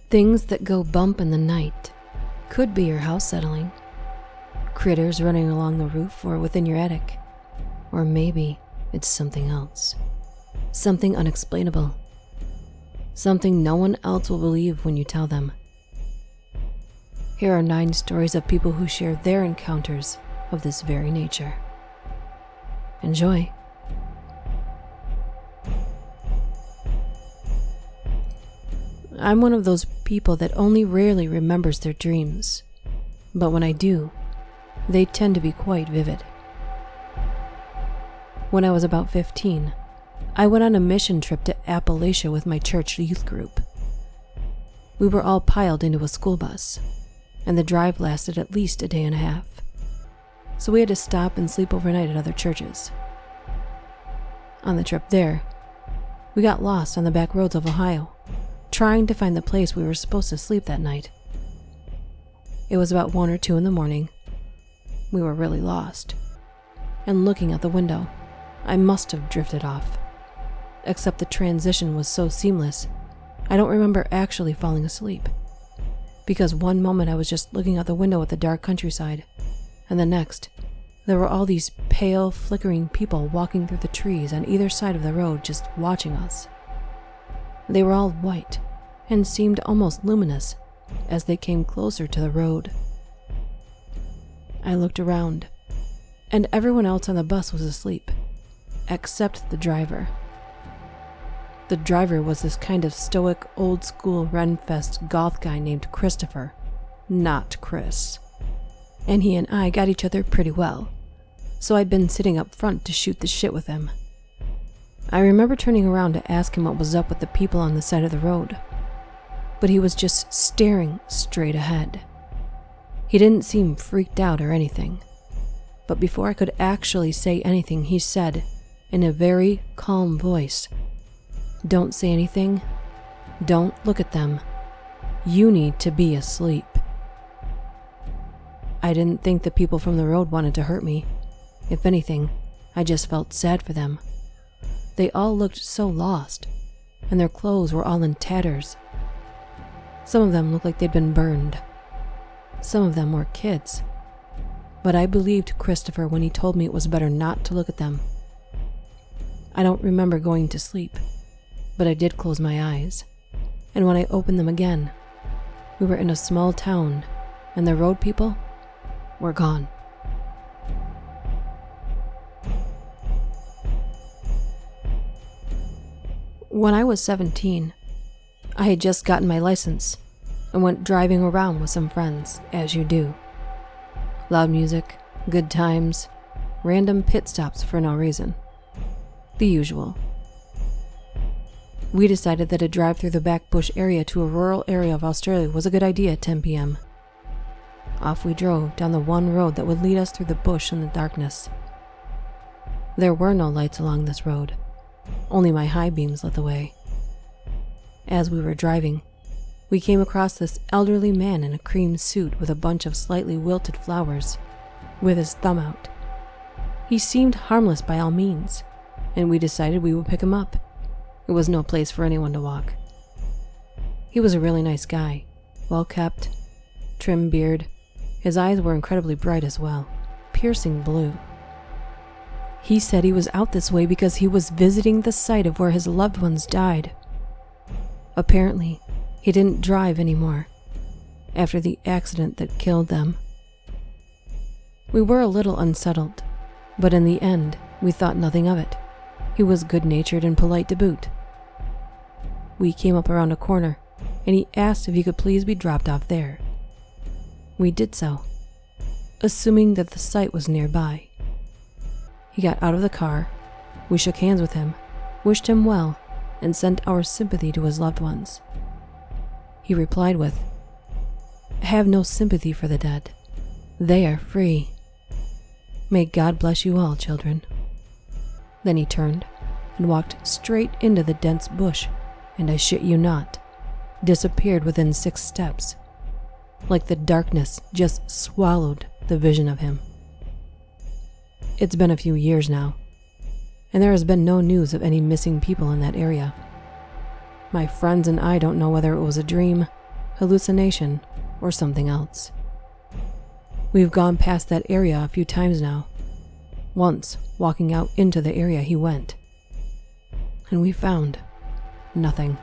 Things that go bump in the night could be your house settling, critters running along the roof or within your attic, or maybe it's something else, something unexplainable, something no one else will believe when you tell them. Here are 9 stories of people who share their encounters of this very nature. Enjoy. I'm one of those people that only rarely remembers their dreams, but when I do, they tend to be quite vivid. When I was about 15, I went on a mission trip to Appalachia with my church youth group. We were all piled into a school bus, and the drive lasted at least a day and a half, so we had to stop and sleep overnight at other churches. On the trip there, we got lost on the back roads of Ohio, trying to find the place we were supposed to sleep that night. It was about 1 or 2 in the morning. We were really lost, and looking out the window, I must have drifted off, except the transition was so seamless, I don't remember actually falling asleep, because one moment I was just looking out the window at the dark countryside, and the next, there were all these pale, flickering people walking through the trees on either side of the road just watching us. They were all white and seemed almost luminous as they came closer to the road. I looked around, and everyone else on the bus was asleep, except the driver. The driver was this kind of stoic, old-school Renfest goth guy named Christopher, not Chris. And he and I got each other pretty well, so I'd been sitting up front to shoot the shit with him. I remember turning around to ask him what was up with the people on the side of the road, but he was just staring straight ahead. He didn't seem freaked out or anything, but before I could actually say anything, he said, in a very calm voice, "Don't say anything. Don't look at them. You need to be asleep." I didn't think the people from the road wanted to hurt me. If anything, I just felt sad for them. They all looked so lost, and their clothes were all in tatters. Some of them looked like they'd been burned. Some of them were kids. But I believed Christopher when he told me it was better not to look at them. I don't remember going to sleep, but I did close my eyes, and when I opened them again, we were in a small town, and the road people were gone. When I was 17, I had just gotten my license and went driving around with some friends, as you do. Loud music, good times, random pit stops for no reason. The usual. We decided that a drive through the back bush area to a rural area of Australia was a good idea at 10 p.m. Off we drove down the one road that would lead us through the bush in the darkness. There were no lights along this road. Only my high beams lit the way. As we were driving, we came across this elderly man in a cream suit with a bunch of slightly wilted flowers, with his thumb out. He seemed harmless by all means, and we decided we would pick him up. It was no place for anyone to walk. He was a really nice guy, well-kept, trim beard. His eyes were incredibly bright as well, piercing blue. He said he was out this way because he was visiting the site of where his loved ones died. Apparently, he didn't drive anymore after the accident that killed them. We were a little unsettled, but in the end, we thought nothing of it. He was good-natured and polite to boot. We came up around a corner, and he asked if he could please be dropped off there. We did so, assuming that the site was nearby. He got out of the car, we shook hands with him, wished him well, and sent our sympathy to his loved ones. He replied with, "Have no sympathy for the dead. They are free. May God bless you all, children." Then he turned and walked straight into the dense bush, and I shit you not, disappeared within 6 steps, like the darkness just swallowed the vision of him. It's been a few years now, and there has been no news of any missing people in that area. My friends and I don't know whether it was a dream hallucination, or something else. We've gone past that area a few times now. Once, walking out into the area he went. And we found nothing.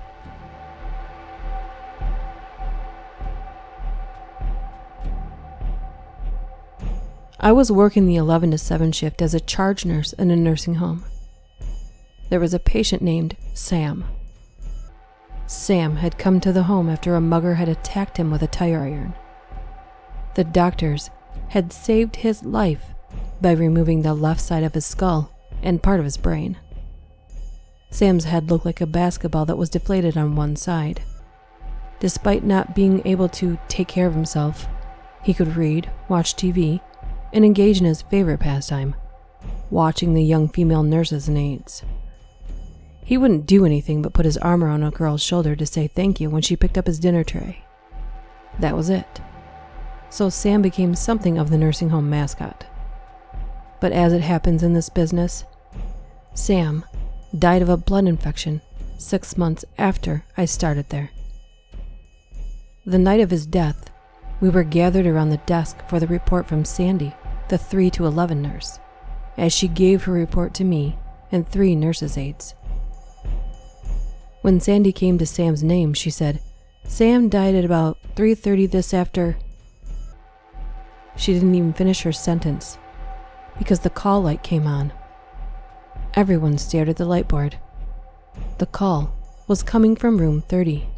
I was working the 11 to 7 shift as a charge nurse in a nursing home. There was a patient named Sam. Sam had come to the home after a mugger had attacked him with a tire iron. The doctors had saved his life by removing the left side of his skull and part of his brain. Sam's head looked like a basketball that was deflated on one side. Despite not being able to take care of himself, he could read, watch TV, and engage in his favorite pastime, watching the young female nurses and aides. He wouldn't do anything but put his arm around a girl's shoulder to say thank you when she picked up his dinner tray. That was it. So Sam became something of the nursing home mascot. But as it happens in this business, Sam died of a blood infection 6 months after I started there. The night of his death, we were gathered around the desk for the report from Sandy, the 3 to 11 nurse, as she gave her report to me and 3 nurses' aides. When Sandy came to Sam's name, she said, "Sam died at about 3:30 this after..." She didn't even finish her sentence because the call light came on. Everyone stared at the light board. The call was coming from room 30,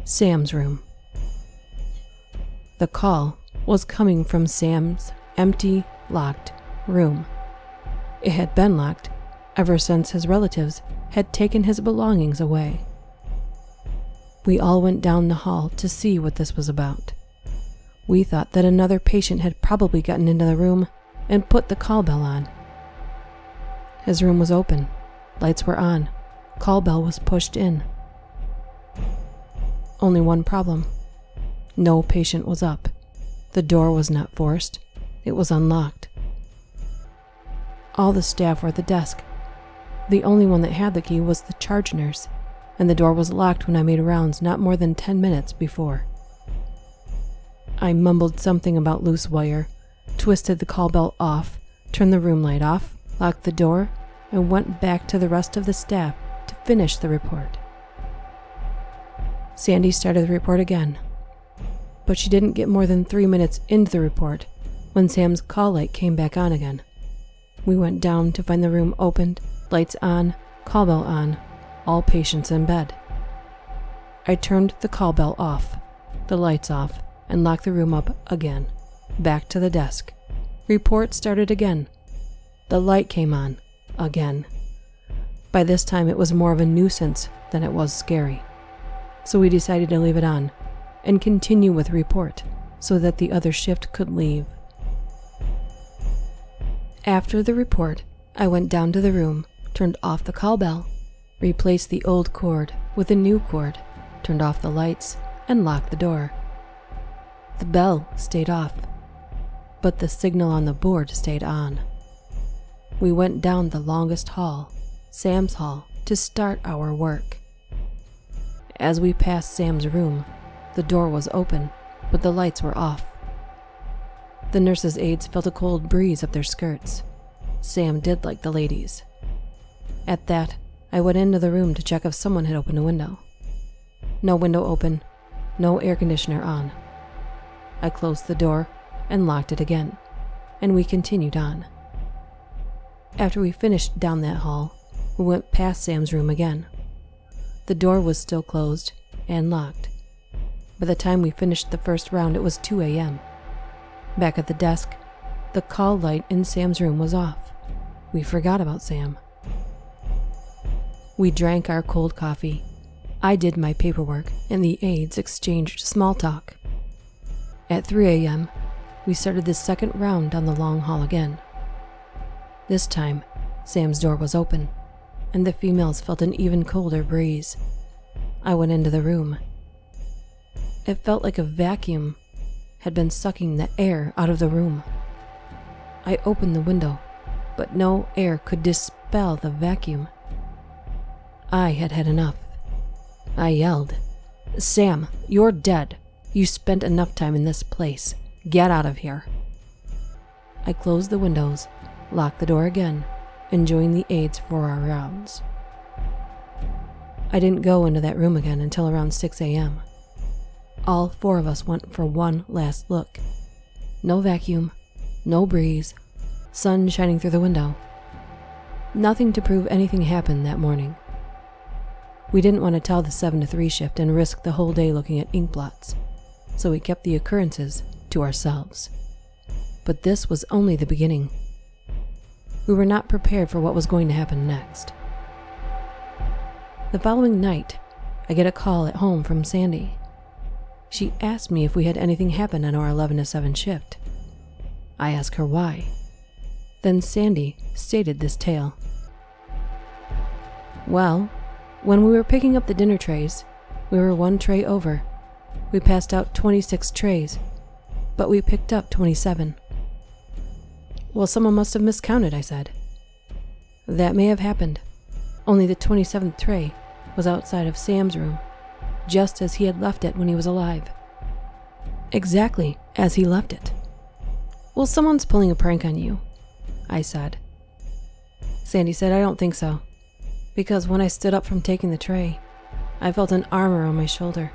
Sam's room. The call was coming from Sam's empty, locked room. It had been locked ever since his relatives had taken his belongings away. We all went down the hall to see what this was about. We thought that another patient had probably gotten into the room and put the call bell on. His room was open, lights were on, call bell was pushed in. Only one problem. No patient was up. The door was not forced. It was unlocked. All the staff were at the desk. The only one that had the key was the charge nurse, and the door was locked when I made rounds not more than 10 minutes before. I mumbled something about loose wire, twisted the call bell off, turned the room light off, locked the door, and went back to the rest of the staff to finish the report. Sandy started the report again, but she didn't get more than 3 minutes into the report when Sam's call light came back on again. We went down to find the room opened, lights on, call bell on, all patients in bed. I turned the call bell off, the lights off, and locked the room up again. Back to the desk. Report started again. The light came on again. By this time it was more of a nuisance than it was scary. So we decided to leave it on and continue with the report so that the other shift could leave. After the report, I went down to the room, turned off the call bell, replaced the old cord with a new cord, turned off the lights, and locked the door. The bell stayed off, but the signal on the board stayed on. We went down the longest hall, Sam's hall, to start our work. As we passed Sam's room, the door was open, but the lights were off. The nurses' aides felt a cold breeze up their skirts. Sam did like the ladies. At that, I went into the room to check if someone had opened a window. No window open, no air conditioner on. I closed the door and locked it again, and we continued on. After we finished down that hall, we went past Sam's room again. The door was still closed and locked. By the time we finished the first round, it was 2 a.m. Back at the desk, the call light in Sam's room was off. We forgot about Sam. We drank our cold coffee. I did my paperwork, and the aides exchanged small talk. At 3 a.m., we started the second round down the long hall again. This time, Sam's door was open, and the females felt an even colder breeze. I went into the room. It felt like a vacuum had been sucking the air out of the room. I opened the window, but no air could dispel the vacuum. I had had enough. I yelled, "Sam, you're dead. You spent enough time in this place. Get out of here." I closed the windows, locked the door again, and joined the aides for our rounds. I didn't go into that room again until around 6 a.m. All four of us went for one last look. No vacuum, no breeze, sun shining through the window. Nothing to prove anything happened that morning. We didn't want to tell the 7 to 3 shift and risk the whole day looking at ink blots, so we kept the occurrences to ourselves. But this was only the beginning. We were not prepared for what was going to happen next. The following night, I get a call at home from Sandy. She asked me if we had anything happen on our 11 to 7 shift. I asked her why. Then Sandy stated this tale. "Well, when we were picking up the dinner trays, we were one tray over. We passed out 26 trays, but we picked up 27. "Well, someone must have miscounted," I said. "That may have happened, only the 27th tray was outside of Sam's room, just as he had left it when he was alive. Exactly as he left it." "Well, someone's pulling a prank on you," I said. Sandy said, "I don't think so, because when I stood up from taking the tray, I felt an arm around my shoulder,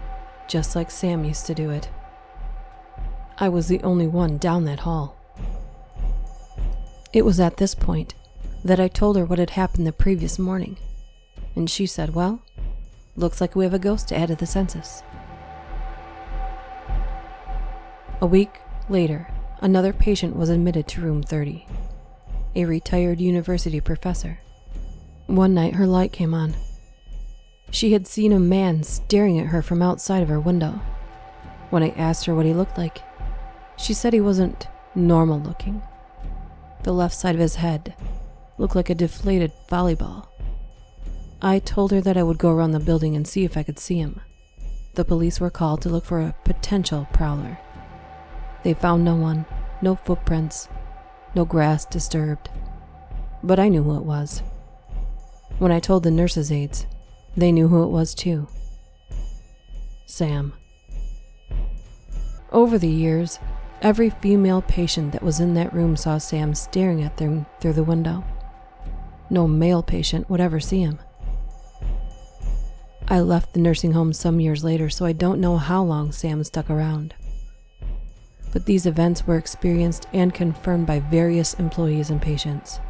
just like Sam used to do it. I was the only one down that hall." It was at this point that I told her what had happened the previous morning, and she said, "Well, looks like we have a ghost to add to the census." A week later, another patient was admitted to room 30, a retired university professor. One night her light came on. She had seen a man staring at her from outside of her window. When I asked her what he looked like, she said he wasn't normal looking. The left side of his head looked like a deflated volleyball. I told her that I would go around the building and see if I could see him. The police were called to look for a potential prowler. They found no one, no footprints, no grass disturbed. But I knew who it was. When I told the nurses' aides, they knew who it was too. Sam. Over the years, every female patient that was in that room saw Sam staring at them through the window. No male patient would ever see him. I left the nursing home some years later, so I don't know how long Sam stuck around. But these events were experienced and confirmed by various employees and patients.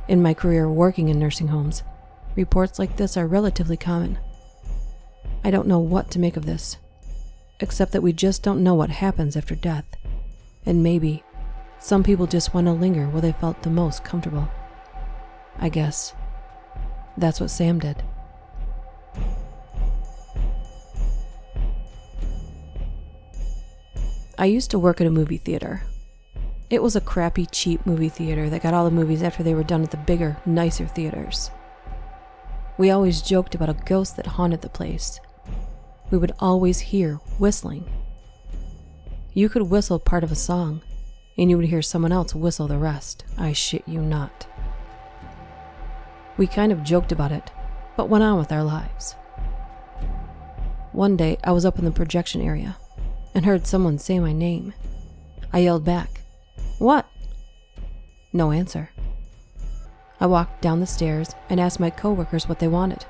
In my career working in nursing homes, reports like this are relatively common. I don't know what to make of this, except that we just don't know what happens after death, and maybe some people just want to linger where they felt the most comfortable. I guess that's what Sam did. I used to work at a movie theater. It was a crappy, cheap movie theater that got all the movies after they were done at the bigger, nicer theaters. We always joked about a ghost that haunted the place. We would always hear whistling. You could whistle part of a song, and you would hear someone else whistle the rest. I shit you not. We kind of joked about it, but went on with our lives. One day, I was up in the projection area and heard someone say my name. I yelled back, "What?" No answer. I walked down the stairs and asked my coworkers what they wanted.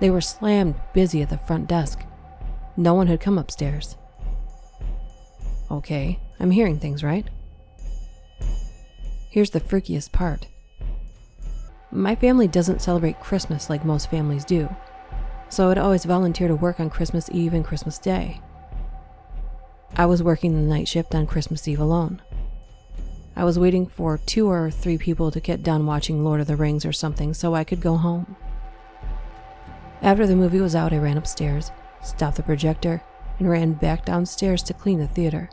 They were slammed busy at the front desk. No one had come upstairs. Okay, I'm hearing things, right? Here's the freakiest part. My family doesn't celebrate Christmas like most families do, so I'd always volunteer to work on Christmas Eve and Christmas Day. I was working the night shift on Christmas Eve alone. I was waiting for 2 or 3 people to get done watching Lord of the Rings or something so I could go home. After the movie was out, I ran upstairs, stopped the projector, and ran back downstairs to clean the theater.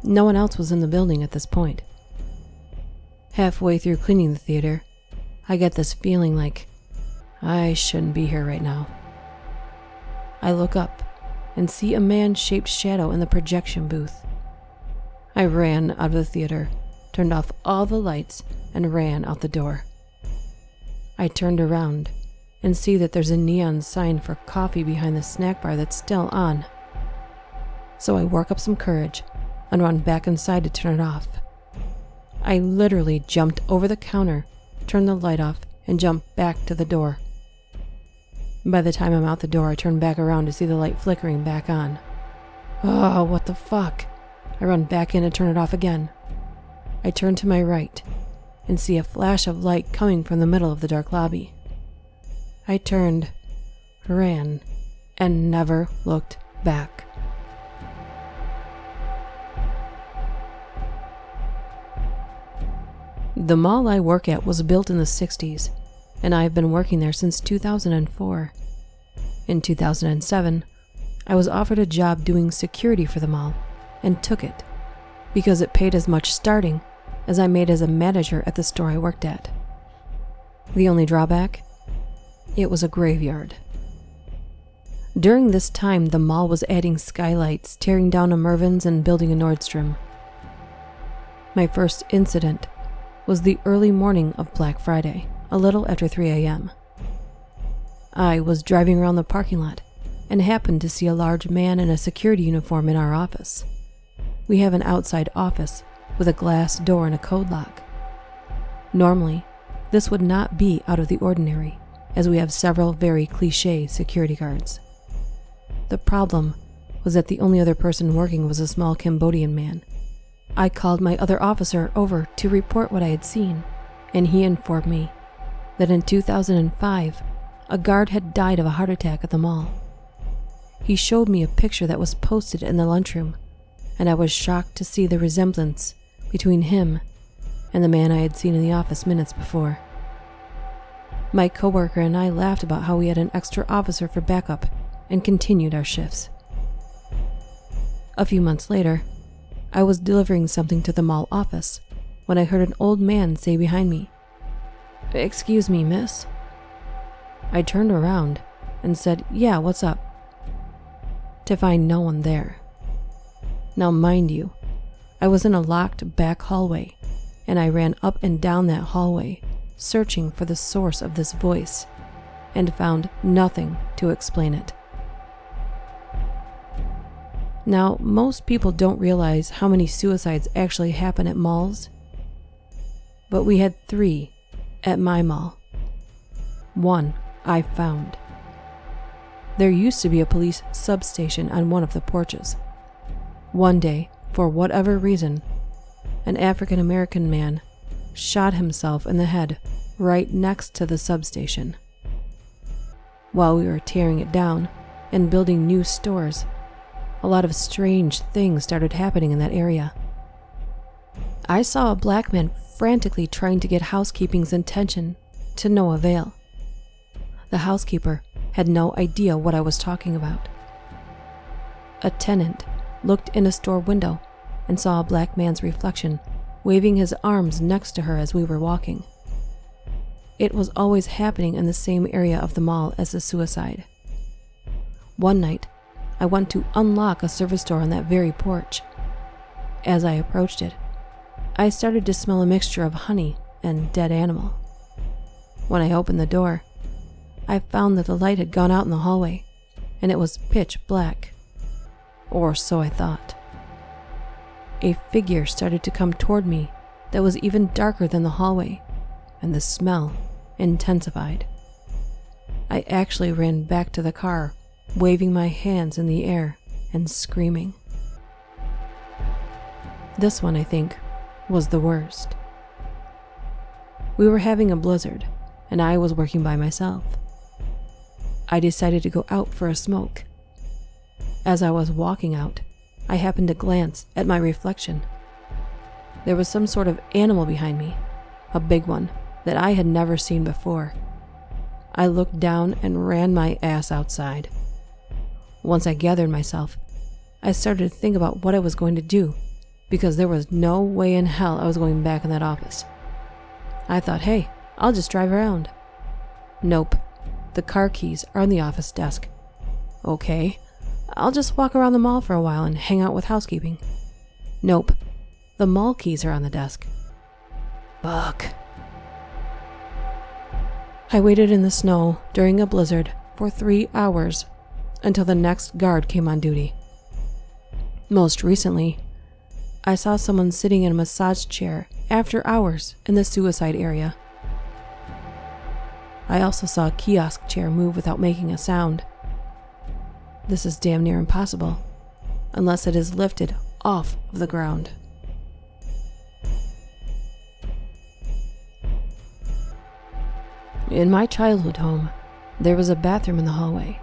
No one else was in the building at this point. Halfway through cleaning the theater, I get this feeling like I shouldn't be here right now. I look up and see a man-shaped shadow in the projection booth. I ran out of the theater, turned off all the lights, and ran out the door. I turned around and see that there's a neon sign for coffee behind the snack bar that's still on. So I work up some courage and run back inside to turn it off. I literally jumped over the counter, turned the light off, and jumped back to the door. By the time I'm out the door, I turn back around to see the light flickering back on. Oh, what the fuck? I run back in and turn it off again. I turn to my right and see a flash of light coming from the middle of the dark lobby. I turned, ran, and never looked back. The mall I work at was built in the 60s, and I have been working there since 2004. In 2007, I was offered a job doing security for the mall, and took it, because it paid as much starting as I made as a manager at the store I worked at. The only drawback? It was a graveyard. During this time, the mall was adding skylights, tearing down a Mervyn's, and building a Nordstrom. My first incident was the early morning of Black Friday, a little after 3 a.m. I was driving around the parking lot and happened to see a large man in a security uniform in our office. We have an outside office with a glass door and a code lock. Normally, this would not be out of the ordinary, as we have several very cliché security guards. The problem was that the only other person working was a small Cambodian man. I called my other officer over to report what I had seen, and he informed me that in 2005, a guard had died of a heart attack at the mall. He showed me a picture that was posted in the lunchroom, and I was shocked to see the resemblance between him and the man I had seen in the office minutes before. My coworker and I laughed about how we had an extra officer for backup and continued our shifts. A few months later, I was delivering something to the mall office when I heard an old man say behind me, "Excuse me, miss?" I turned around and said, "Yeah, what's up?" to find no one there. Now, mind you, I was in a locked back hallway, and I ran up and down that hallway, searching for the source of this voice, and found nothing to explain it. Now, most people don't realize how many suicides actually happen at malls, but we had 3 at my mall. 1 I found. There used to be a police substation on one of the porches. One day, for whatever reason, an African-American man shot himself in the head right next to the substation. While we were tearing it down and building new stores, a lot of strange things started happening in that area. I saw a black man frantically trying to get housekeeping's attention, to no avail. The housekeeper had no idea what I was talking about. A tenant looked in a store window and saw a black man's reflection waving his arms next to her as we were walking. It was always happening in the same area of the mall as the suicide. One night, I went to unlock a service door on that very porch. As I approached it, I started to smell a mixture of honey and dead animal. When I opened the door, I found that the light had gone out in the hallway, and it was pitch black. Or so I thought. A figure started to come toward me that was even darker than the hallway, and the smell intensified. I actually ran back to the car, waving my hands in the air and screaming. This one, I think, was the worst. We were having a blizzard, and I was working by myself. I decided to go out for a smoke. As I was walking out, I happened to glance at my reflection. There was some sort of animal behind me, a big one that I had never seen before. I looked down and ran my ass outside. Once I gathered myself, I started to think about what I was going to do, because there was no way in hell I was going back in that office. I thought, hey, I'll just drive around. Nope, the car keys are on the office desk. Okay, I'll just walk around the mall for a while and hang out with housekeeping. Nope, the mall keys are on the desk. Fuck. I waited in the snow during a blizzard for 3 hours until the next guard came on duty. Most recently, I saw someone sitting in a massage chair after hours in the suicide area. I also saw a kiosk chair move without making a sound. This is damn near impossible, unless it is lifted off of the ground. In my childhood home, there was a bathroom in the hallway.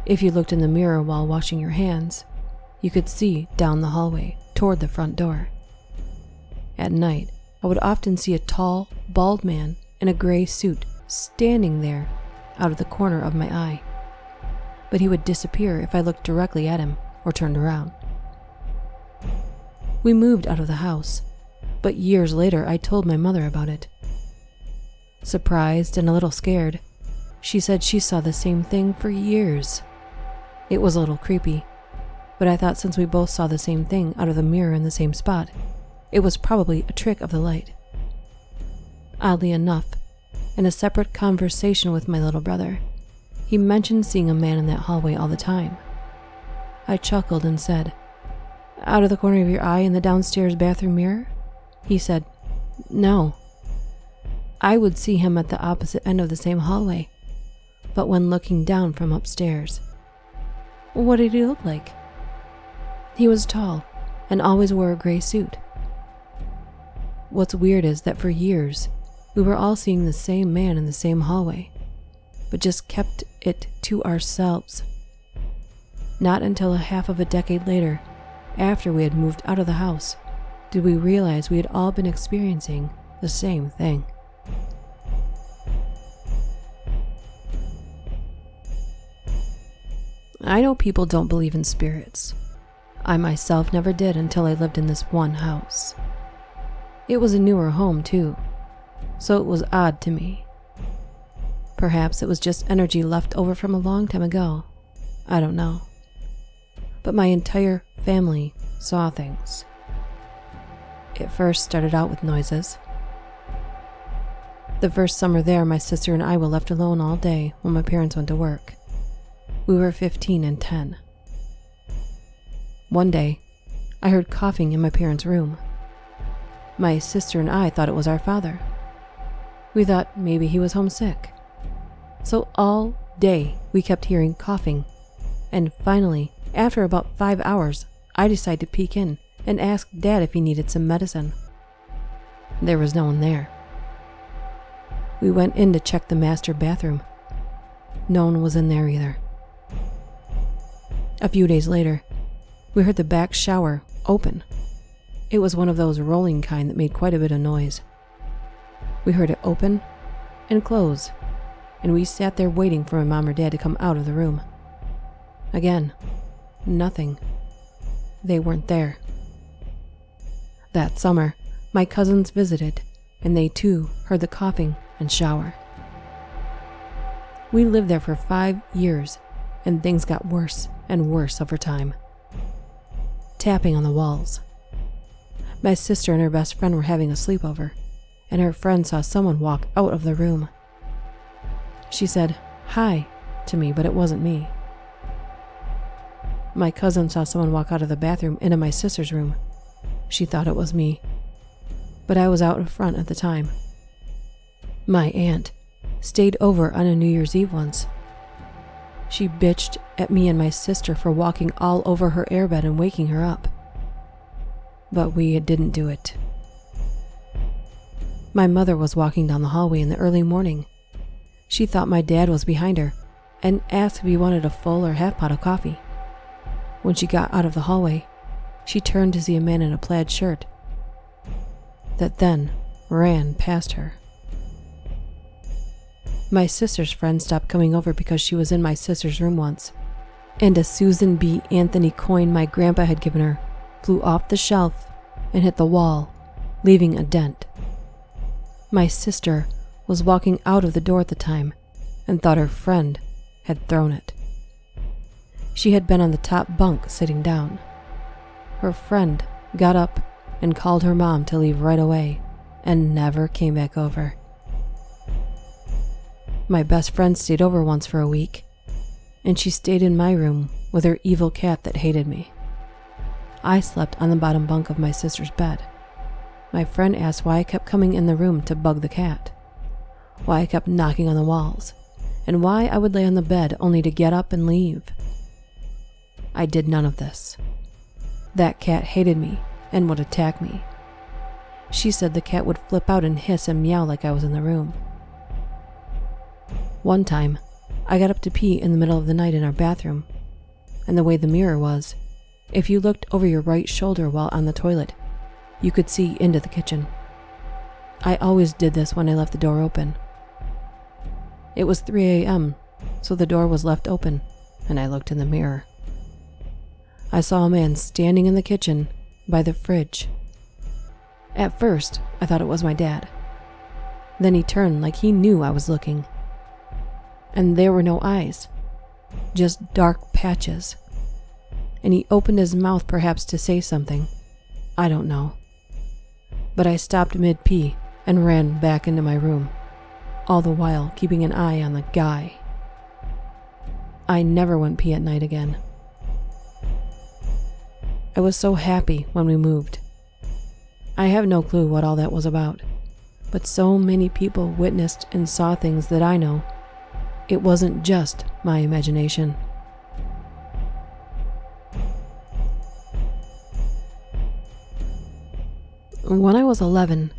If you looked in the mirror while washing your hands, you could see down the hallway toward the front door. At night, I would often see a tall, bald man in a gray suit standing there out of the corner of my eye, but he would disappear if I looked directly at him or turned around. We moved out of the house, but years later I told my mother about it. Surprised and a little scared, she said she saw the same thing for years. It was a little creepy, but I thought since we both saw the same thing out of the mirror in the same spot, it was probably a trick of the light. Oddly enough, in a separate conversation with my little brother, he mentioned seeing a man in that hallway all the time. I chuckled and said, "Out of the corner of your eye in the downstairs bathroom mirror?" He said, "No. I would see him at the opposite end of the same hallway, but when looking down from upstairs." "What did he look like?" "He was tall and always wore a gray suit." What's weird is that for years, we were all seeing the same man in the same hallway, but just kept it to ourselves. Not until a half of a decade later, after we had moved out of the house, did we realize we had all been experiencing the same thing. I know people don't believe in spirits. I myself never did until I lived in this one house. It was a newer home too, so it was odd to me. Perhaps it was just energy left over from a long time ago. I don't know. But my entire family saw things. It first started out with noises. The first summer there, my sister and I were left alone all day when my parents went to work. We were 15 and 10. One day, I heard coughing in my parents' room. My sister and I thought it was our father. We thought maybe he was homesick. So all day we kept hearing coughing, and finally, after about 5 hours, I decided to peek in and ask Dad if he needed some medicine. There was no one there. We went in to check the master bathroom. No one was in there either. A few days later, we heard the back shower open. It was one of those rolling kind that made quite a bit of noise. We heard it open and close, and we sat there waiting for my mom or dad to come out of the room. Again, nothing. They weren't there. That summer, my cousins visited, and they too heard the coughing and shower. We lived there for 5 years, and things got worse and worse over time. Tapping on the walls. My sister and her best friend were having a sleepover, and her friend saw someone walk out of the room. She said, "Hi," to me, but it wasn't me. My cousin saw someone walk out of the bathroom into my sister's room. She thought it was me, but I was out in front at the time. My aunt stayed over on a New Year's Eve once. She bitched at me and my sister for walking all over her airbed and waking her up. But we didn't do it. My mother was walking down the hallway in the early morning. She thought my dad was behind her and asked if he wanted a full or half pot of coffee. When she got out of the hallway, she turned to see a man in a plaid shirt that then ran past her. My sister's friend stopped coming over because she was in my sister's room once, and a Susan B. Anthony coin my grandpa had given her flew off the shelf and hit the wall, leaving a dent. My sister was walking out of the door at the time and thought her friend had thrown it. She had been on the top bunk sitting down. Her friend got up and called her mom to leave right away and never came back over. My best friend stayed over once for a week, and she stayed in my room with her evil cat that hated me. I slept on the bottom bunk of my sister's bed. My friend asked why I kept coming in the room to bug the cat, why I kept knocking on the walls, and why I would lay on the bed only to get up and leave. I did none of this. That cat hated me and would attack me. She said the cat would flip out and hiss and meow like I was in the room. One time, I got up to pee in the middle of the night in our bathroom, and the way the mirror was, if you looked over your right shoulder while on the toilet, you could see into the kitchen. I always did this when I left the door open. It was 3 a.m., so the door was left open, and I looked in the mirror. I saw a man standing in the kitchen by the fridge. At first, I thought it was my dad. Then he turned like he knew I was looking. And there were no eyes, just dark patches. And he opened his mouth perhaps to say something. I don't know. But I stopped mid-pee and ran back into my room, all the while keeping an eye on the guy. I never went pee at night again. I was so happy when we moved. I have no clue what all that was about, but so many people witnessed and saw things that I know. It wasn't just my imagination. When I was 11,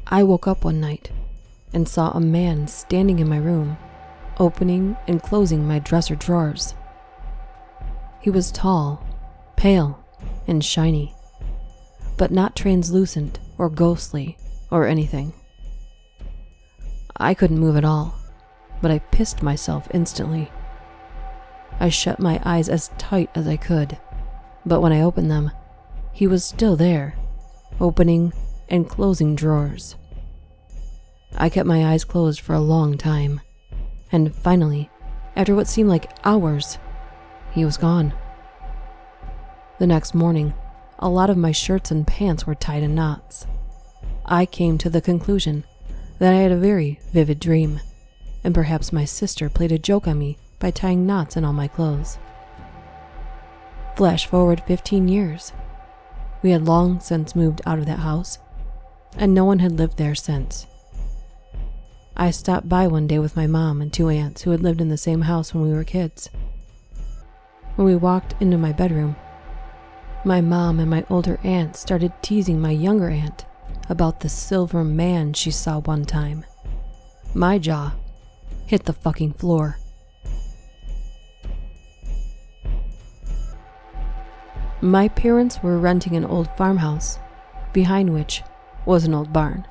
I woke up one night and saw a man standing in my room, opening and closing my dresser drawers. He was tall, pale, and shiny, but not translucent or ghostly or anything. I couldn't move at all, but I pissed myself instantly. I shut my eyes as tight as I could, but when I opened them, he was still there, opening and closing drawers. I kept my eyes closed for a long time, and finally, after what seemed like hours, he was gone. The next morning, a lot of my shirts and pants were tied in knots. I came to the conclusion that I had a very vivid dream, and perhaps my sister played a joke on me by tying knots in all my clothes. Flash forward 15 years. We had long since moved out of that house, and no one had lived there since. I stopped by one day with my mom and 2 aunts who had lived in the same house when we were kids. When we walked into my bedroom, my mom and my older aunt started teasing my younger aunt about the silver man she saw one time. My jaw hit the fucking floor. My parents were renting an old farmhouse, behind which was an old barn.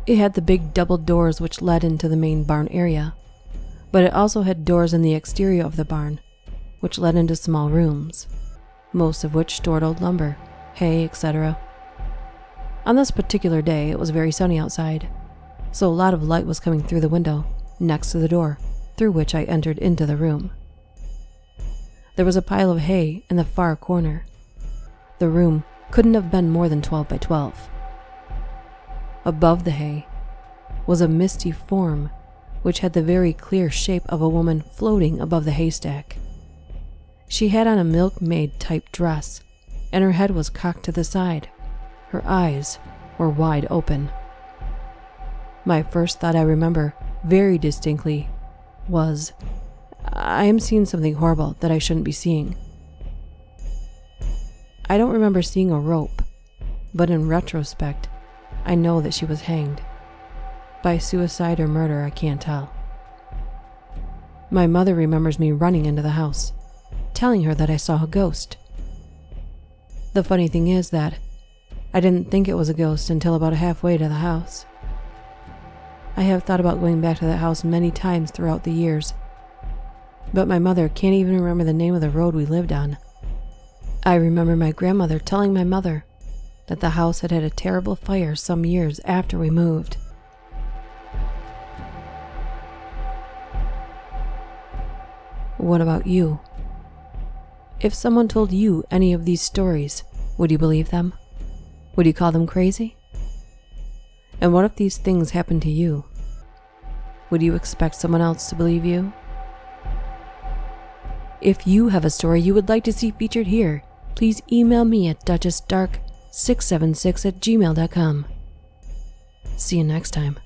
It had the big double doors which led into the main barn area, but it also had doors in the exterior of the barn, which led into small rooms, most of which stored old lumber, hay, etc. On this particular day, it was very sunny outside, so a lot of light was coming through the window next to the door through which I entered into the room. There was a pile of hay in the far corner. The room couldn't have been more than 12 by 12. Above the hay was a misty form which had the very clear shape of a woman floating above the haystack. She had on a milkmaid type dress, and her head was cocked to the side. Her eyes were wide open. My first thought I remember very distinctly was, I am seeing something horrible that I shouldn't be seeing. I don't remember seeing a rope, but in retrospect, I know that she was hanged. By suicide or murder, I can't tell. My mother remembers me running into the house, telling her that I saw a ghost. The funny thing is that I didn't think it was a ghost until about halfway to the house. I have thought about going back to that house many times throughout the years, but my mother can't even remember the name of the road we lived on. I remember my grandmother telling my mother that the house had had a terrible fire some years after we moved. What about you? If someone told you any of these stories, would you believe them? Would you call them crazy? And what if these things happened to you? Would you expect someone else to believe you? If you have a story you would like to see featured here, please email me at DuchessDark676@gmail.com. See you next time.